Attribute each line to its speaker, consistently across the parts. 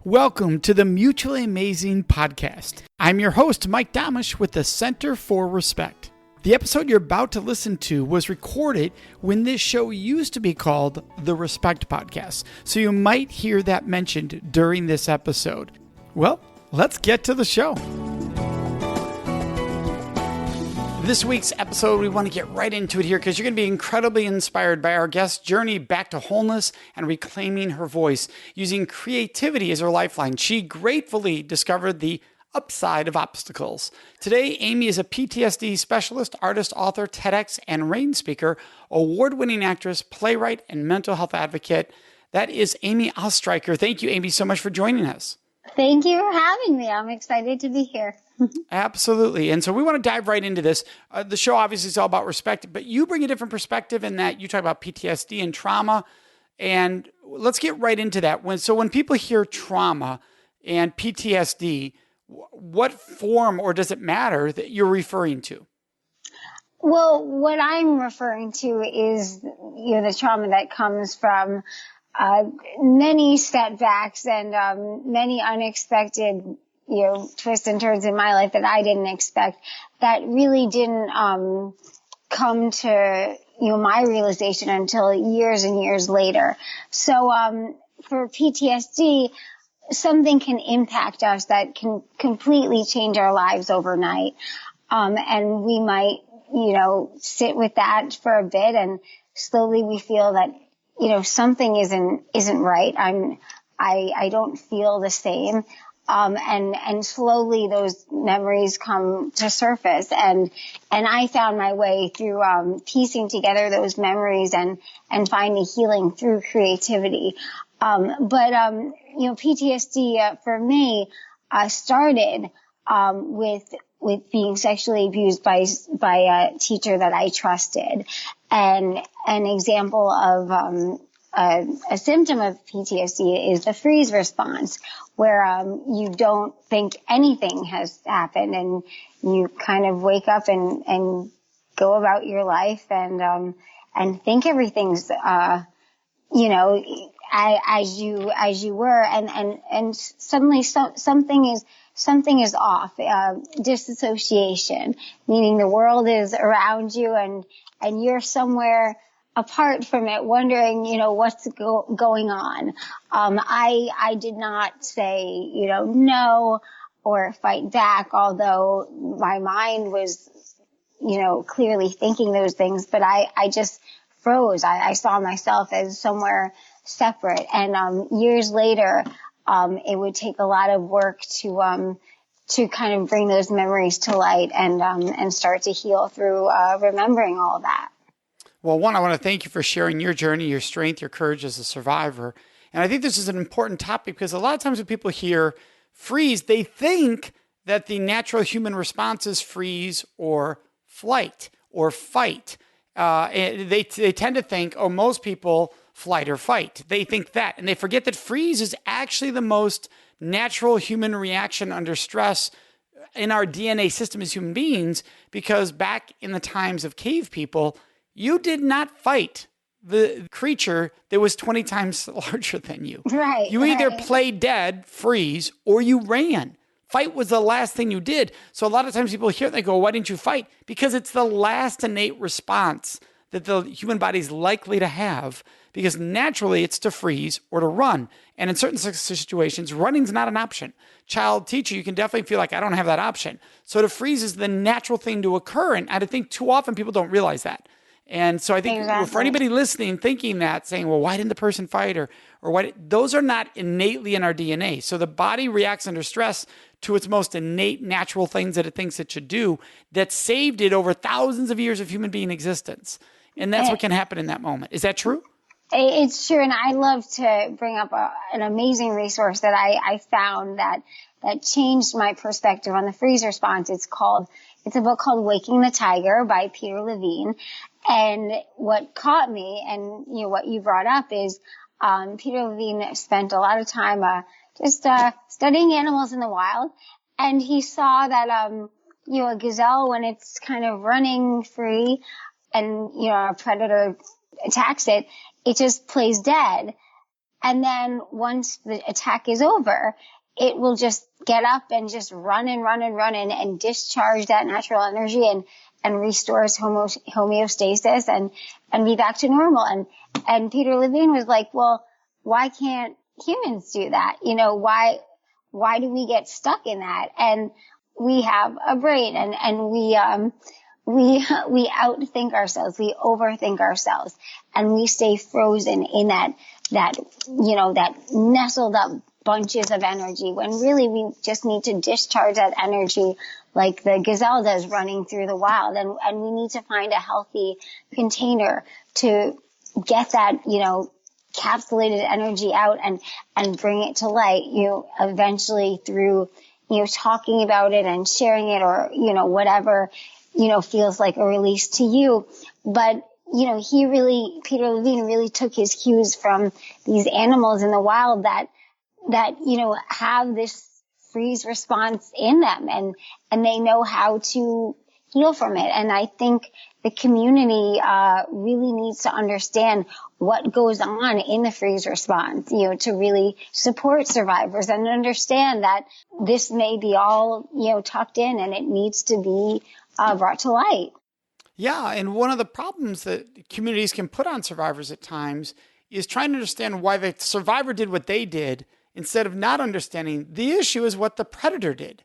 Speaker 1: Welcome to the Mutually Amazing Podcast. I'm your host, Mike Domish with the Center for Respect. The episode you're about to listen to was recorded when this show used to be called the Respect Podcast, so you might hear that mentioned during this episode. Well, let's get to the show. This week's episode, we want to get right into it here because you're going to be incredibly inspired by our guest's journey back to wholeness and reclaiming her voice using creativity as her lifeline. She gratefully discovered the upside of obstacles. Today, Amy is a PTSD specialist, artist, author, TEDx, and RAIN speaker, award-winning actress, playwright, and mental health advocate. That is Amy Oestreicher. Thank you, Amy, so much for joining us.
Speaker 2: Thank you for having me. I'm excited to be here.
Speaker 1: Absolutely. And so we want to dive right into this. The show obviously is all about respect, but you bring a different perspective in that you talk about PTSD and trauma. And let's get right into that. When people hear trauma and PTSD, what form or does it matter that you're referring to?
Speaker 2: Well, what I'm referring to is, the trauma that comes from many setbacks and many unexpected twists and turns in my life that I didn't expect, that really didn't come to my realization until years and years later. So for PTSD, something can impact us that can completely change our lives overnight. And we might, sit with that for a bit, and slowly we feel that, something isn't right. I don't feel the same. And slowly those memories come to surface, and I found my way through, piecing together those memories and finding healing through creativity. But PTSD, for me, started, with being sexually abused by a teacher that I trusted. And an example of, a symptom of PTSD is the freeze response, where you don't think anything has happened, and you kind of wake up and go about your life and think everything's as you were, and suddenly something is off. Disassociation, meaning the world is around you and you're somewhere apart from it, wondering, what's going on. I did not say, no or fight back, although my mind was, clearly thinking those things, but I just froze. I saw myself as somewhere separate. And, years later, it would take a lot of work to kind of bring those memories to light and start to heal through, remembering all that.
Speaker 1: Well, one, I want to thank you for sharing your journey, your strength, your courage as a survivor. And I think this is an important topic because a lot of times when people hear freeze, they think that the natural human response is freeze or flight or fight. They tend to think, most people flight or fight. They think that, and they forget that freeze is actually the most natural human reaction under stress in our DNA system as human beings, because back in the times of cave people, you did not fight the creature that was 20 times larger than you.
Speaker 2: Right.
Speaker 1: You either played dead, freeze, or you ran. Fight was the last thing you did. So a lot of times people hear it and they go, why didn't you fight? Because it's the last innate response that the human body is likely to have, because naturally it's to freeze or to run. And in certain situations, running's not an option. Child teacher, you can definitely feel like I don't have that option. So to freeze is the natural thing to occur. And I think too often people don't realize that. And so I think for anybody listening, thinking that, saying, well, why didn't the person fight? Or why? Those are not innately in our DNA. So the body reacts under stress to its most innate natural things that it thinks it should do, that saved it over thousands of years of human being existence. And that's what can happen in that moment. Is that true?
Speaker 2: It's true. And I love to bring up an amazing resource that I found that changed my perspective on the freeze response. It's a book called Waking the Tiger by Peter Levine. And what caught me, and what you brought up, is Peter Levine spent a lot of time just studying animals in the wild, and he saw that a gazelle, when it's kind of running free and a predator attacks it, it just plays dead. And then once the attack is over, it will just get up and just run and discharge that natural energy and restores homeostasis and be back to normal. And Peter Levine was like, well, why can't humans do that? Why do we get stuck in that? And we have a brain and we outthink ourselves. We overthink ourselves and we stay frozen in that nestled up bunches of energy when really we just need to discharge that energy like the gazelle does running through the wild. And we need to find a healthy container to get that, capsulated energy out and bring it to light, eventually through, talking about it and sharing it or, whatever, feels like a release to you. But, Peter Levine really took his cues from these animals in the wild that, have this freeze response in them and they know how to heal from it. And I think the community, really needs to understand what goes on in the freeze response, to really support survivors and understand that this may be all, tucked in and it needs to be, brought to light.
Speaker 1: Yeah, and one of the problems that communities can put on survivors at times is trying to understand why the survivor did what they did instead of not understanding the issue is what the predator did,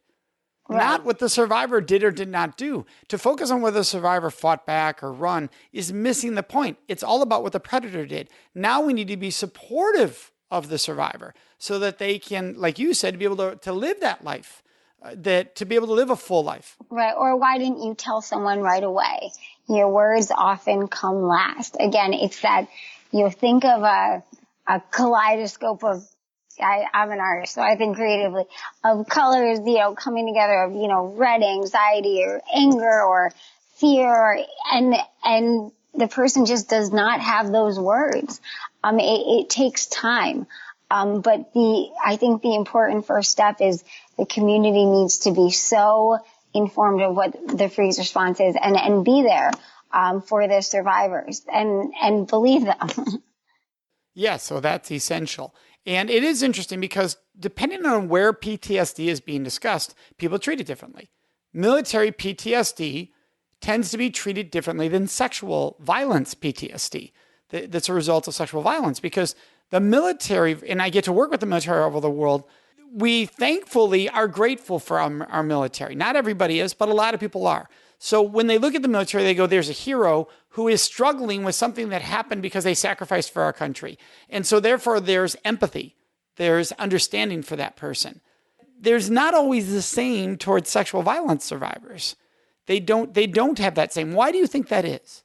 Speaker 1: right, not what the survivor did or did not do. To focus on whether the survivor fought back or run is missing the point. It's all about what the predator did. Now we need to be supportive of the survivor so that they can, like you said, be able to live that life. To be able to live a full life.
Speaker 2: Right. Or why didn't you tell someone right away? Words often come last. Again, it's that, think of a kaleidoscope of, I'm an artist, so I think creatively, of colors, coming together of, red anxiety or anger or fear and the person just does not have those words. It takes time. But I think the important first step is the community needs to be so informed of what the freeze response is and be there, for the survivors and believe them.
Speaker 1: Yeah, so that's essential. And it is interesting because depending on where PTSD is being discussed, people treat it differently. Military PTSD tends to be treated differently than sexual violence PTSD. That's a result of sexual violence because the military, and I get to work with the military all over the world, we thankfully are grateful for our military. Not everybody is, but a lot of people are. So when they look at the military, they go, there's a hero who is struggling with something that happened because they sacrificed for our country. And so therefore there's empathy. There's understanding for that person. There's not always the same towards sexual violence survivors. They don't have that same. Why do you think that is?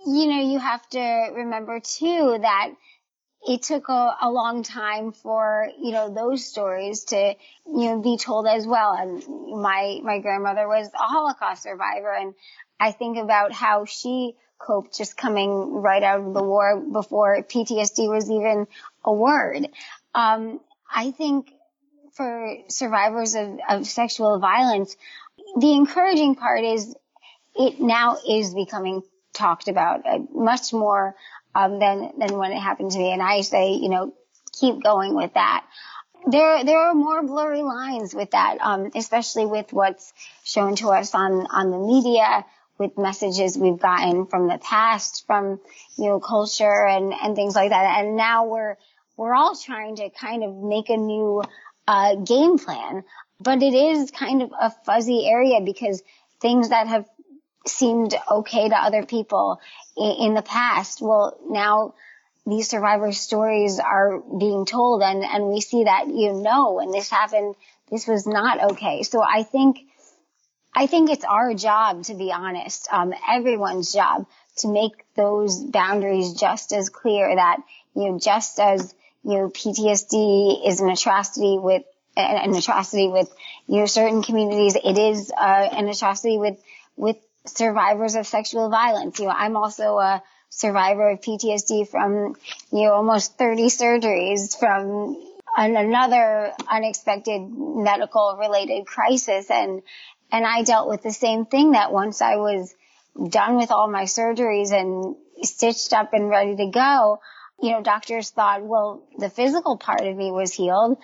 Speaker 2: You have to remember too that it took a long time for, those stories to, be told as well. And my grandmother was a Holocaust survivor. And I think about how she coped just coming right out of the war before PTSD was even a word. I think for survivors of sexual violence, the encouraging part is it now is becoming talked about much more than when it happened to me. And I say, keep going with that. There are more blurry lines with that, especially with what's shown to us on the media, with messages we've gotten from the past, from, culture and things like that. And now we're all trying to kind of make a new, game plan, but it is kind of a fuzzy area because things that have seemed okay to other people in the past. Well, now these survivors' stories are being told and we see that, when this happened, this was not okay. So I think it's our job, to be honest, everyone's job to make those boundaries just as clear that, just as, PTSD is an atrocity with certain communities, it is, an atrocity with survivors of sexual violence. I'm also a survivor of PTSD from, almost 30 surgeries from another unexpected medical related crisis. And I dealt with the same thing that once I was done with all my surgeries and stitched up and ready to go, doctors thought, well, the physical part of me was healed.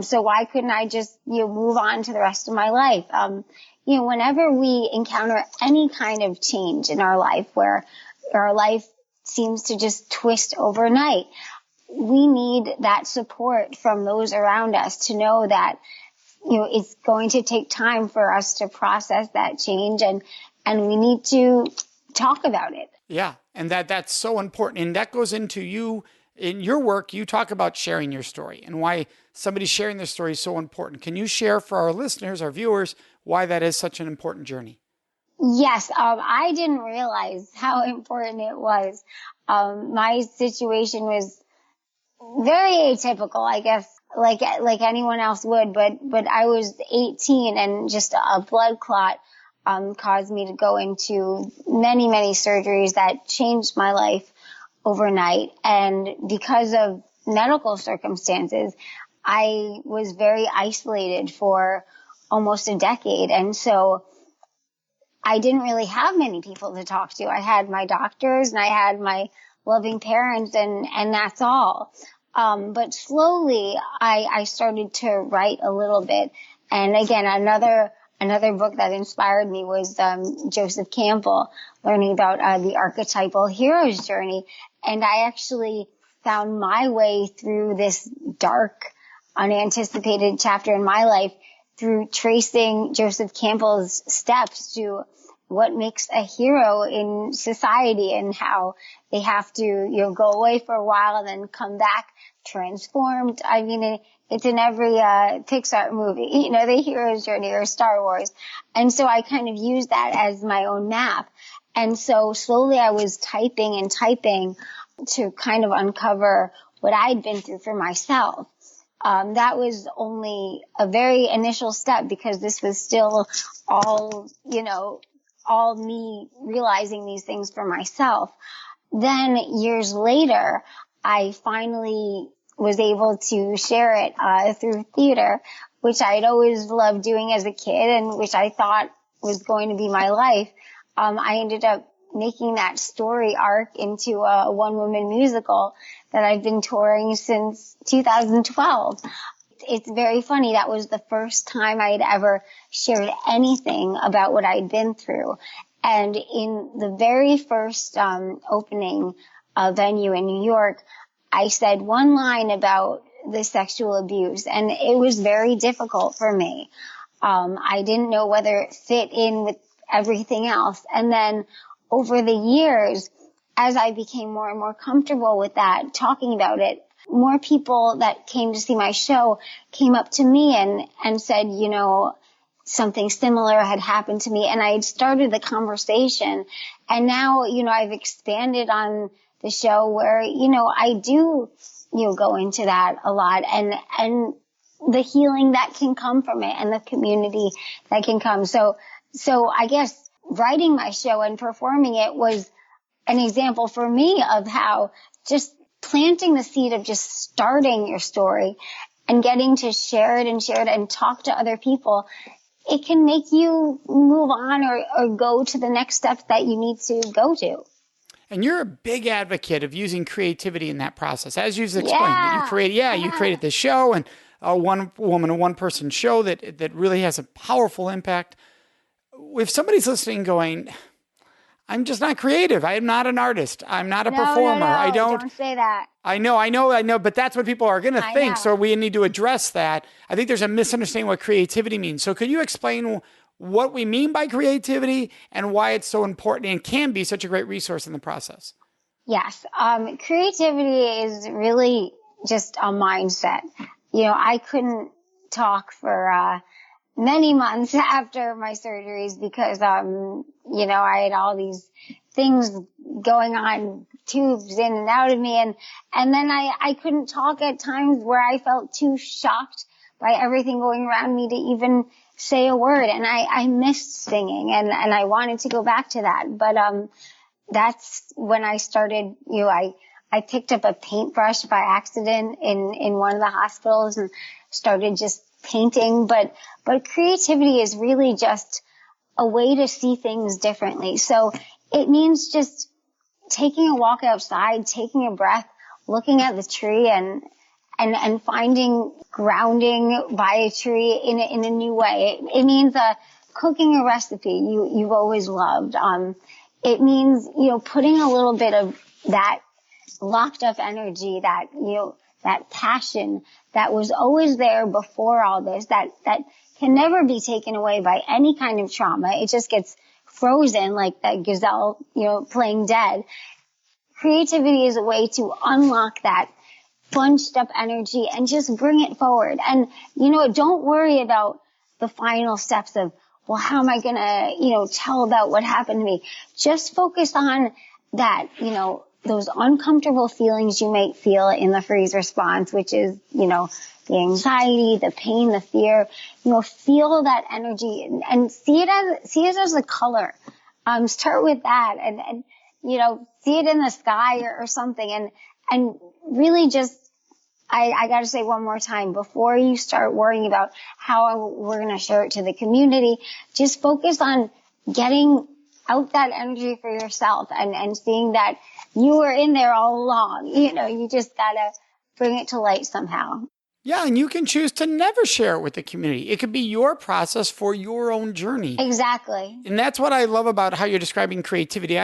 Speaker 2: So why couldn't I just, move on to the rest of my life? Whenever we encounter any kind of change in our life where our life seems to just twist overnight, we need that support from those around us to know that, it's going to take time for us to process that change, and we need to talk about it.
Speaker 1: Yeah. And that's so important. And that goes into you in your work. You talk about sharing your story and why somebody sharing their story is so important. Can you share for our listeners, our viewers, why that is such an important journey?
Speaker 2: Yes. I didn't realize how important it was. My situation was very atypical, I guess, like anyone else would, but I was 18 and just a blood clot caused me to go into many, many surgeries that changed my life overnight. And because of medical circumstances, I was very isolated for almost a decade. And so I didn't really have many people to talk to. I had my doctors and I had my loving parents, and that's all. But slowly I started to write a little bit. And again, another book that inspired me was Joseph Campbell, learning about the archetypal hero's journey. And I actually found my way through this dark, unanticipated chapter in my life through tracing Joseph Campbell's steps to what makes a hero in society and how they have to, go away for a while and then come back transformed. I mean, it's in every Pixar movie, the hero's journey or Star Wars. And so I kind of used that as my own map. And so slowly I was typing and typing to kind of uncover what I'd been through for myself. That was only a very initial step because this was still all me realizing these things for myself. Then years later, I finally was able to share it through theater, which I'd always loved doing as a kid and which I thought was going to be my life. I ended up making that story arc into a one-woman musical that I've been touring since 2012. It's very funny. That was the first time I had ever shared anything about what I'd been through. And in the very first opening venue in New York, I said one line about the sexual abuse, and it was very difficult for me. I didn't know whether it fit in with everything else. And then over the years, as I became more and more comfortable with that, talking about it, more people that came to see my show came up to me and said, something similar had happened to me. And I had started the conversation. And now, I've expanded on the show where, I do, go into that a lot and the healing that can come from it and the community that can come. So I guess writing my show and performing it was an example for me of how just planting the seed of just starting your story and getting to share it and talk to other people, it can make you move on or go to the next steps that you need to go to.
Speaker 1: And you're a big advocate of using creativity in that process, as you've explained. That you created this show and a one woman, one person show that really has a powerful impact. If somebody's listening going, I'm just not creative. I am not an artist. I'm not a performer.
Speaker 2: I don't say that.
Speaker 1: I know, but that's what people are going to think. So we need to address that. I think there's a misunderstanding what creativity means. So could you explain what we mean by creativity and why it's so important and can be such a great resource in the process?
Speaker 2: Yes. Creativity is really just a mindset. I couldn't talk for many months after my surgeries because, I had all these things going on, tubes in and out of me. And then I couldn't talk at times where I felt too shocked by everything going around me to even say a word. And I missed singing and I wanted to go back to that. But, that's when I started, I picked up a paintbrush by accident in one of the hospitals and started just painting. But creativity is really just a way to see things differently. So it means just taking a walk outside, taking a breath, looking at the tree and finding grounding by a tree in a new way. It means cooking a recipe you've always loved. It means, putting a little bit of that locked up energy, that, that passion that was always there before all this, that can never be taken away by any kind of trauma. It just gets frozen like that gazelle, playing dead. Creativity is a way to unlock that bunched up energy and just bring it forward. And, don't worry about the final steps of, well, how am I going to, tell about what happened to me? Just focus on that, those uncomfortable feelings you might feel in the freeze response, which is, the anxiety, the pain, the fear, feel that energy and see it as a color. Start with that and, see it in the sky or something and really just, I got to say one more time, before you start worrying about how we're going to share it to the community, just focus on getting out that energy for yourself and seeing that you were in there all along. You just got to bring it to light somehow.
Speaker 1: Yeah, and you can choose to never share it with the community. It could be your process for your own journey.
Speaker 2: Exactly.
Speaker 1: And that's what I love about how you're describing creativity.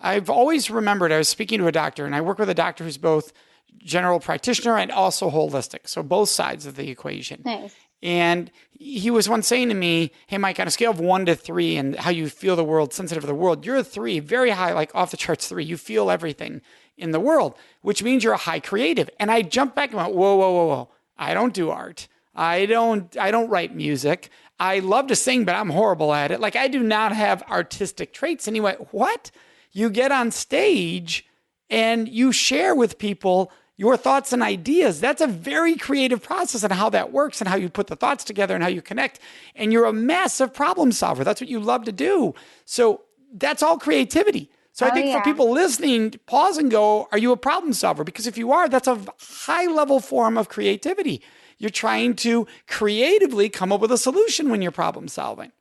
Speaker 1: I've always remembered, I was speaking to a doctor, and I work with a doctor who's both general practitioner and also holistic. So both sides of the equation.
Speaker 2: Nice.
Speaker 1: And he was once saying to me, hey, Mike, on a scale of 1 to 3 and how you feel the world, sensitive to the world, you're a 3, very high, like off the charts 3. You feel everything in the world, which means you're a high creative. And I jumped back and went, whoa. I don't do art. I don't write music. I love to sing, but I'm horrible at it. Like, I do not have artistic traits. And he went, what? You get on stage and you share with people your thoughts and ideas. That's a very creative process and how that works and how you put the thoughts together and how you connect. And you're a massive problem solver. That's what you love to do. So that's all creativity. So I think for people listening, pause and go, are you a problem solver? Because if you are, that's a high level form of creativity. You're trying to creatively come up with a solution when you're problem solving.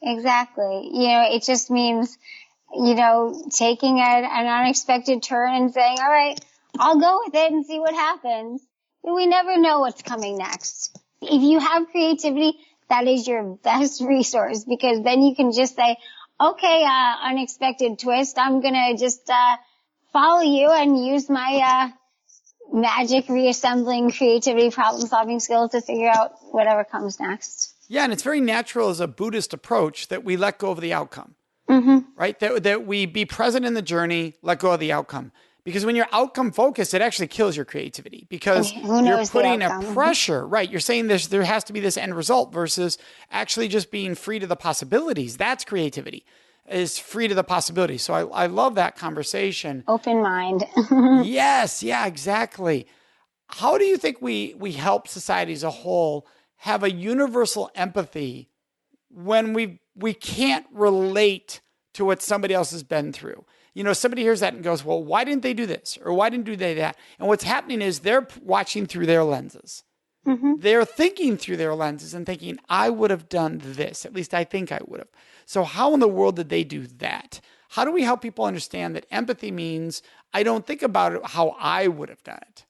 Speaker 2: Exactly. It just means, taking an unexpected turn and saying, all right, I'll go with it and see what happens. We never know what's coming next. If you have creativity, that is your best resource, because then you can just say, okay, unexpected twist, I'm going to just follow you and use my magic reassembling creativity problem solving skills to figure out whatever comes next.
Speaker 1: Yeah, and it's very natural as a Buddhist approach that we let go of the outcome, right? That we be present in the journey, let go of the outcome. Because when you're outcome focused, it actually kills your creativity because you're putting a pressure, right? You're saying there has to be this end result versus actually just being free to the possibilities. That's creativity, is free to the possibilities. So I love that conversation.
Speaker 2: Open mind.
Speaker 1: Yes, yeah, exactly. How do you think we help society as a whole have a universal empathy when we can't relate to what somebody else has been through? Somebody hears that and goes, well, why didn't they do this? Or why didn't they do that? And what's happening is they're watching through their lenses. They're thinking through their lenses and thinking, I would have done this. At least I think I would have. So how in the world did they do that? How do we help people understand that empathy means I don't think about it how I would have done it.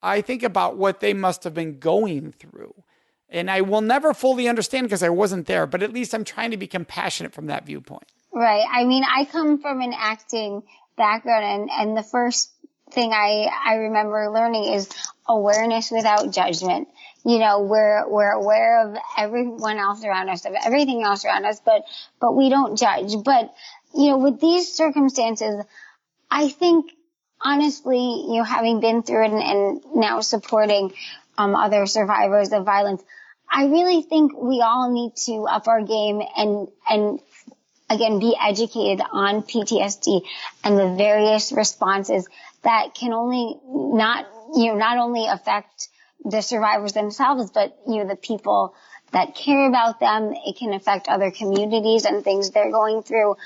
Speaker 1: I think about what they must have been going through. And I will never fully understand because I wasn't there, but at least I'm trying to be compassionate from that viewpoint.
Speaker 2: Right. I mean, I come from an acting background, and the first thing I remember learning is awareness without judgment. We're aware of everyone else around us, of everything else around us, but we don't judge. But, with these circumstances, I think honestly, having been through it and now supporting other survivors of violence, I really think we all need to up our game and again, be educated on PTSD and the various responses that can not only affect the survivors themselves, but, the people that care about them. It can affect other communities and things they're going through.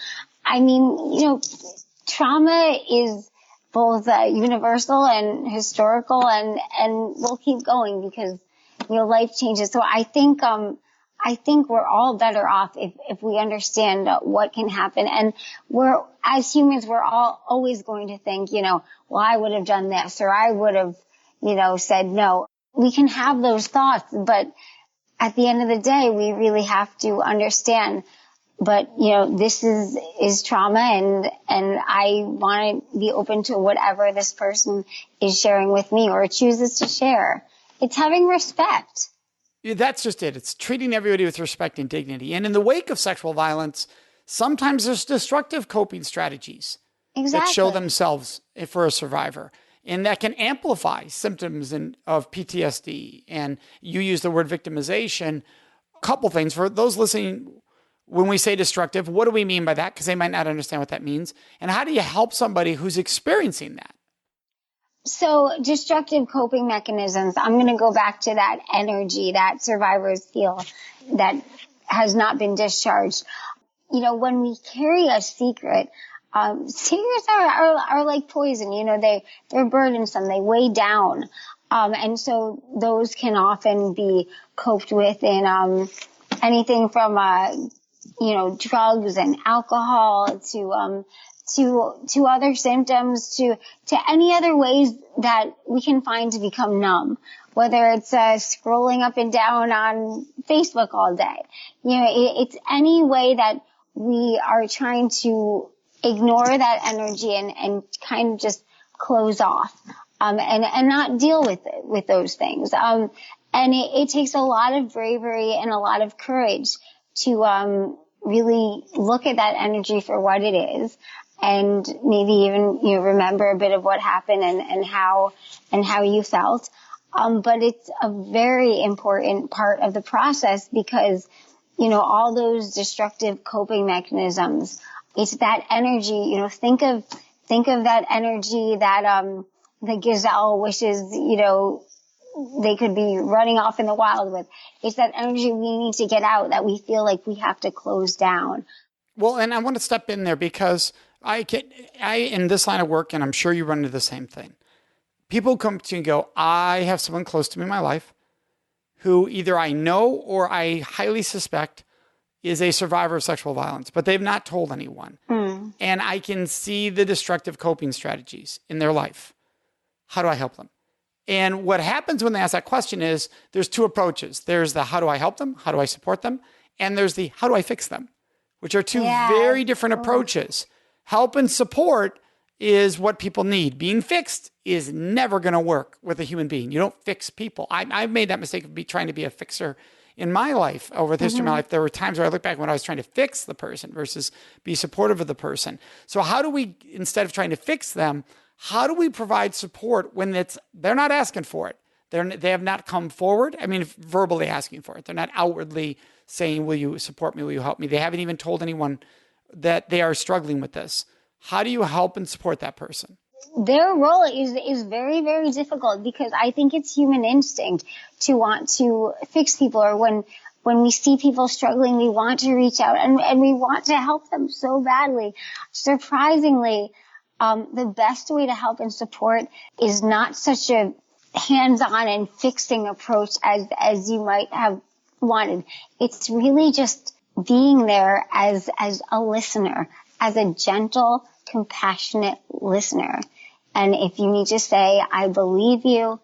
Speaker 2: I mean, trauma is both universal and historical and we'll keep going because, life changes. So I think, I think we're all better off if we understand what can happen. And as humans, we're all always going to think, well, I would have done this, or I would have, said no. We can have those thoughts, but at the end of the day, we really have to understand. But, this is trauma, and I want to be open to whatever this person is sharing with me or chooses to share. It's having respect.
Speaker 1: Yeah, that's just it. It's treating everybody with respect and dignity. And in the wake of sexual violence, sometimes there's destructive coping strategies that show themselves for a survivor. And that can amplify symptoms of PTSD. And you use the word victimization. A couple things. For those listening, when we say destructive, what do we mean by that? Because they might not understand what that means. And how do you help somebody who's experiencing that?
Speaker 2: So destructive coping mechanisms, I'm going to go back to that energy that survivors feel that has not been discharged. When we carry a secret, secrets are like poison. They're burdensome. They weigh down. And so those can often be coped with in, anything from, drugs and alcohol to other symptoms, to any other ways that we can find to become numb, whether it's scrolling up and down on Facebook all day. It's any way that we are trying to ignore that energy and kind of just close off, and not deal with those things. And it takes a lot of bravery and a lot of courage to really look at that energy for what it is, and maybe even remember a bit of what happened and how you felt. But it's a very important part of the process because all those destructive coping mechanisms, it's that energy. Think of that energy that the gazelle wishes they could be running off in the wild with. It's that energy we need to get out, that we feel like we have to close down.
Speaker 1: Well, and I want to step in there because I in this line of work, and I'm sure you run into the same thing. People come to you and go, I have someone close to me in my life who either I know or I highly suspect is a survivor of sexual violence, but they've not told anyone. And I can see the destructive coping strategies in their life. How do I help them? And what happens when they ask that question is there's two approaches. There's the how do I help them? How do I support them? And there's the how do I fix them? Which are two very different approaches. Help and support is what people need. Being fixed is never going to work with a human being. You don't fix people. I've made that mistake of trying to be a fixer in my life, over the history of my life. There were times where I look back when I was trying to fix the person versus be supportive of the person. So how do we, instead of trying to fix them, how do we provide support when they're not asking for it? They have not come forward. I mean, verbally asking for it. They're not outwardly saying, will you support me? Will you help me? They haven't even told anyone that they are struggling with this. How do you help and support that person?
Speaker 2: Their role is very, very difficult because I think it's human instinct to want to fix people, or when we see people struggling, we want to reach out and we want to help them so badly. Surprisingly, the best way to help and support is not such a hands-on and fixing approach as you might have wanted. It's really just being there as a listener, as a gentle, compassionate listener. And if you need to say, I believe you,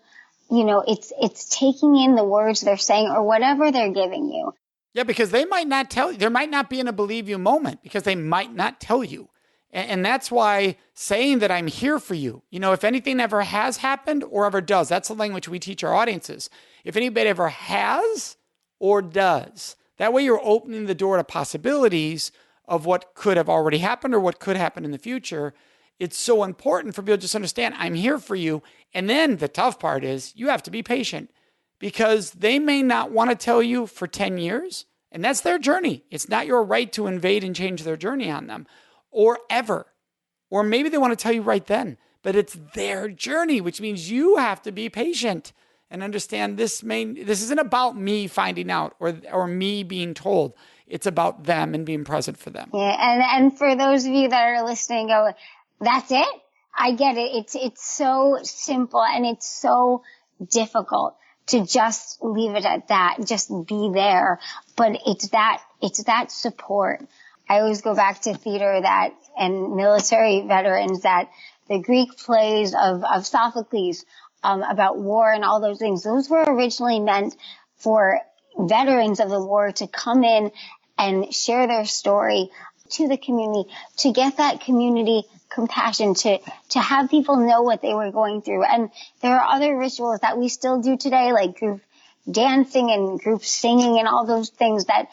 Speaker 2: it's taking in the words they're saying or whatever they're giving you.
Speaker 1: Yeah, because they might not tell you. There might not be in a believe you moment because they might not tell you. And that's why saying that I'm here for you, if anything ever has happened or ever does, that's the language we teach our audiences. If anybody ever has or does, that way you're opening the door to possibilities of what could have already happened or what could happen in the future. It's so important for people to just understand I'm here for you. And then the tough part is you have to be patient because they may not want to tell you for 10 years. And that's their journey. It's not your right to invade and change their journey on them. Or ever. Or maybe they want to tell you right then, but it's their journey, which means you have to be patient and understand this isn't about me finding out or me being told. It's about them and being present for them.
Speaker 2: Yeah, and for those of you that are listening, go, that's it? I get it. It's so simple and it's so difficult to just leave it at that, just be there. But it's that support. I always go back to theater and military veterans, that the Greek plays of Sophocles, about war and all those things, those were originally meant for veterans of the war to come in and share their story to the community, to get that community compassion, to have people know what they were going through. And there are other rituals that we still do today, like group dancing and group singing and all those things that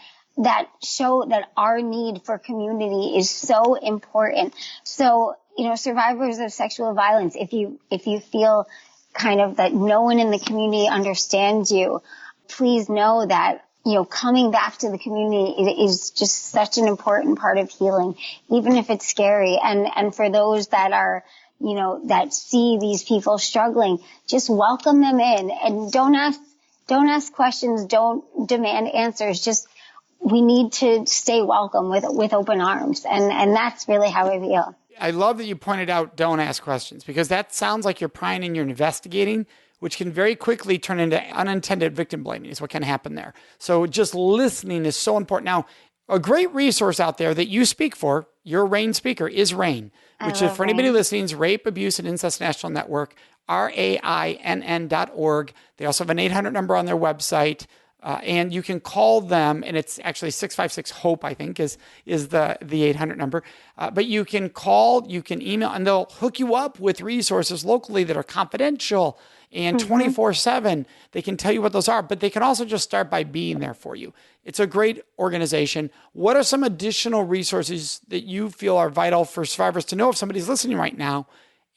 Speaker 2: show that our need for community is so important. So, survivors of sexual violence, if you feel kind of that no one in the community understands you, please know that, coming back to the community is just such an important part of healing, even if it's scary. And for those that are, that see these people struggling, just welcome them in, and don't ask questions, don't demand answers. Just, we need to stay welcome with open arms. And that's really how I feel.
Speaker 1: I love that you pointed out don't ask questions, because that sounds like you're prying and you're investigating, which can very quickly turn into unintended victim blaming is what can happen there. So just listening is so important. Now, a great resource out there that you speak for, your RAINN speaker, is RAINN, which is, for anybody listening, is Rape, Abuse, and Incest National Network, RAINN.org. They also have an 800 number on their website. And you can call them, and it's actually 656-HOPE, I think, is the 800 number. But you can call, you can email, and they'll hook you up with resources locally that are confidential and 24/7. They can tell you what those are, but they can also just start by being there for you. It's a great organization. What are some additional resources that you feel are vital for survivors to know if somebody's listening right now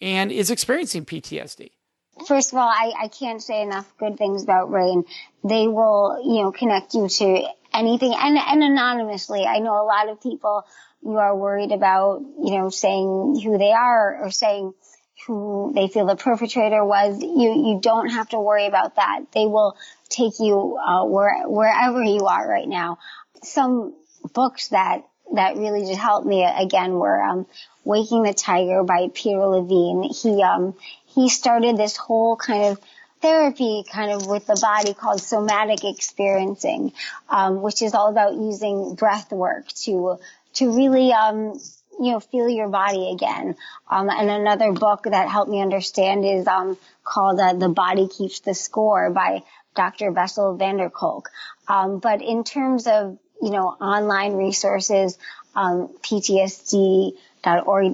Speaker 1: and is experiencing PTSD?
Speaker 2: First of all, I can't say enough good things about RAINN. They will, connect you to anything, and anonymously. I know a lot of people, you are worried about, saying who they are or saying who they feel the perpetrator was. You don't have to worry about that. They will take you wherever you are right now. Some books that really did help me again were Waking the Tiger by Peter Levine. He started this whole kind of therapy kind of with the body called somatic experiencing, which is all about using breath work to really, feel your body again. And another book that helped me understand is, called, The Body Keeps the Score by Dr. Bessel van der Kolk. But in terms of, online resources, PTSD.org,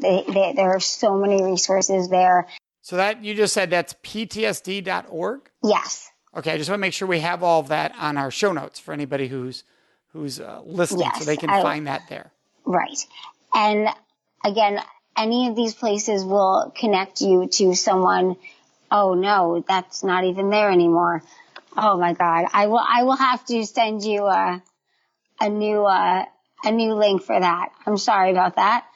Speaker 2: there are so many resources there.
Speaker 1: So that you just said that's ptsd.org?
Speaker 2: Yes.
Speaker 1: Okay, I just want to make sure we have all of that on our show notes for anybody who's listening,
Speaker 2: yes,
Speaker 1: so they can find that there.
Speaker 2: Right. And again, any of these places will connect you to someone. Oh no, that's not even there anymore. Oh my God. I will have to send you a new link for that. I'm sorry about that.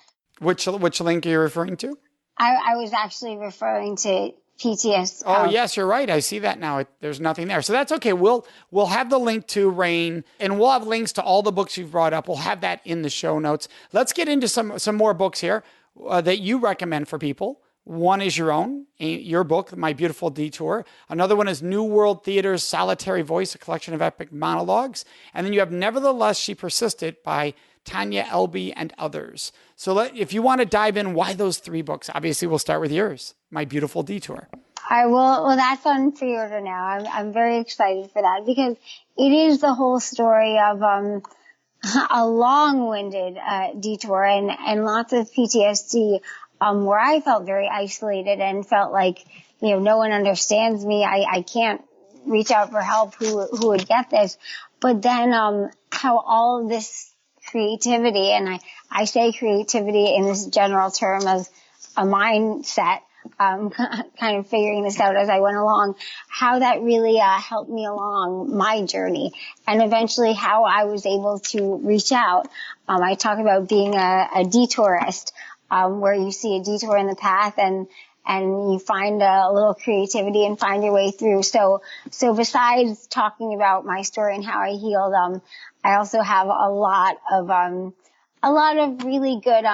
Speaker 1: Which link are you referring to?
Speaker 2: I was actually referring to PTSD.
Speaker 1: Oh, yes, you're right. I see that now. There's nothing there. So that's okay. We'll have the link to RAINN, and we'll have links to all the books you've brought up. We'll have that in the show notes. Let's get into some more books here that you recommend for people. One is your own, your book, My Beautiful Detour. Another one is New World Theater's Solitary Voice, a collection of epic monologues. And then you have Nevertheless, She Persisted by Tanya Elby and others. So if you want to dive in, why those three books? Obviously, we'll start with yours, My Beautiful Detour.
Speaker 2: I will. Well, that's on pre-order now. I'm very excited for that because it is the whole story of a long-winded detour and lots of PTSD, where I felt very isolated and felt like, no one understands me. I can't reach out for help. Who would get this? But then how all of this creativity, and I say creativity in this general term of a mindset, kind of figuring this out as I went along, how that really helped me along my journey, and eventually how I was able to reach out. I talk about being a detourist, where you see a detour in the path and you find a little creativity and find your way through. So besides talking about my story and how I healed, I also have a lot of really good,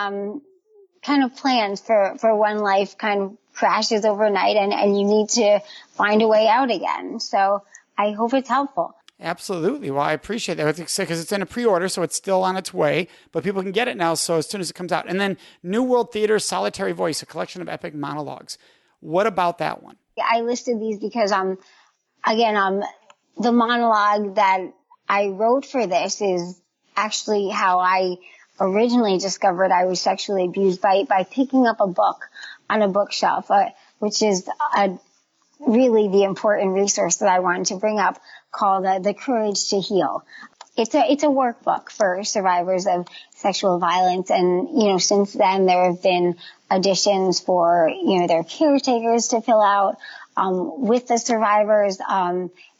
Speaker 2: kind of plans for when life kind of crashes overnight and you need to find a way out again. So I hope it's helpful.
Speaker 1: Absolutely. Well, I appreciate that because it's in a pre-order, so it's still on its way, but people can get it now. So as soon as it comes out, and then New World Theater, Solitary Voice, a collection of epic monologues. What about that one?
Speaker 2: I listed these because, the monologue that I wrote for this is actually how I originally discovered I was sexually abused by picking up a book on a bookshelf, which is really the important resource that I wanted to bring up, called The Courage to Heal. It's a workbook for survivors of sexual violence. And, since then there have been editions for, their caretakers to fill out, with the survivors.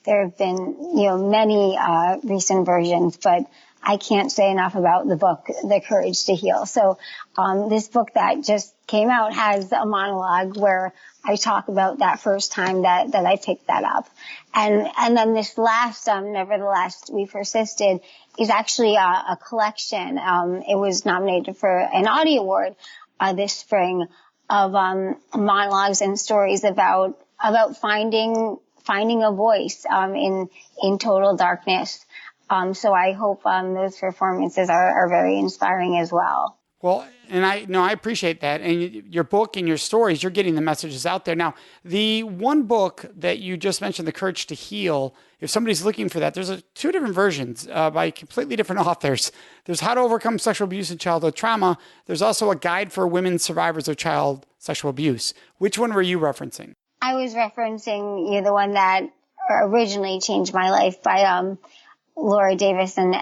Speaker 2: There have been, many, recent versions, but I can't say enough about the book, The Courage to Heal. So, this book that just came out has a monologue where I talk about that first time that I picked that up. And then this last, Nevertheless We Persisted, is actually a collection. It was nominated for an Audie Award, this spring, of, monologues and stories about finding a voice, in total darkness. So I hope, those performances are very inspiring as well.
Speaker 1: Well, and I appreciate that. And your book and your stories, you're getting the messages out there. Now, the one book that you just mentioned, The Courage to Heal, if somebody's looking for that, there's two different versions by completely different authors. There's How to Overcome Sexual Abuse and Childhood Trauma. There's also a guide for women survivors of child sexual abuse. Which one were you referencing?
Speaker 2: I was referencing the one that originally changed my life by Laura Davis and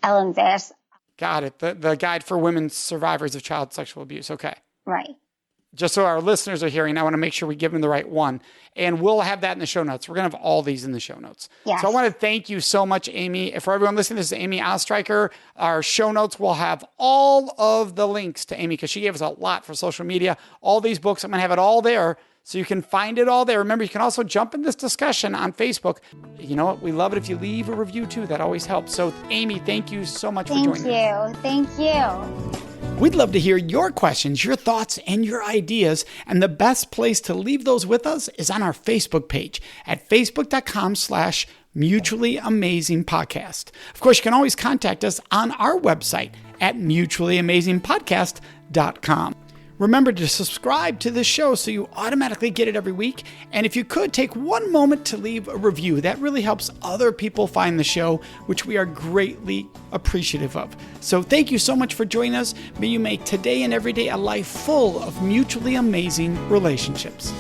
Speaker 2: Ellen Bass.
Speaker 1: Got it. The guide for women survivors of child sexual abuse. Okay.
Speaker 2: Right.
Speaker 1: Just so our listeners are hearing, I want to make sure we give them the right one. And we'll have that in the show notes. We're going to have all these in the show notes.
Speaker 2: Yes.
Speaker 1: So I want to thank you so much, Amy. For everyone listening, this is Amy Oestreicher. Our show notes will have all of the links to Amy because she gave us a lot for social media. All these books, I'm going to have it all there. So you can find it all there. Remember, you can also jump in this discussion on Facebook. You know what? We love it if you leave a review too. That always helps. So Amy, thank you so much for joining us.
Speaker 2: Thank you.
Speaker 1: We'd love to hear your questions, your thoughts, and your ideas. And the best place to leave those with us is on our Facebook page at facebook.com/Mutually Amazing Podcast. Of course, you can always contact us on our website at mutuallyamazingpodcast.com. Remember to subscribe to this show so you automatically get it every week. And if you could, take one moment to leave a review. That really helps other people find the show, which we are greatly appreciative of. So thank you so much for joining us. May you make today and every day a life full of mutually amazing relationships.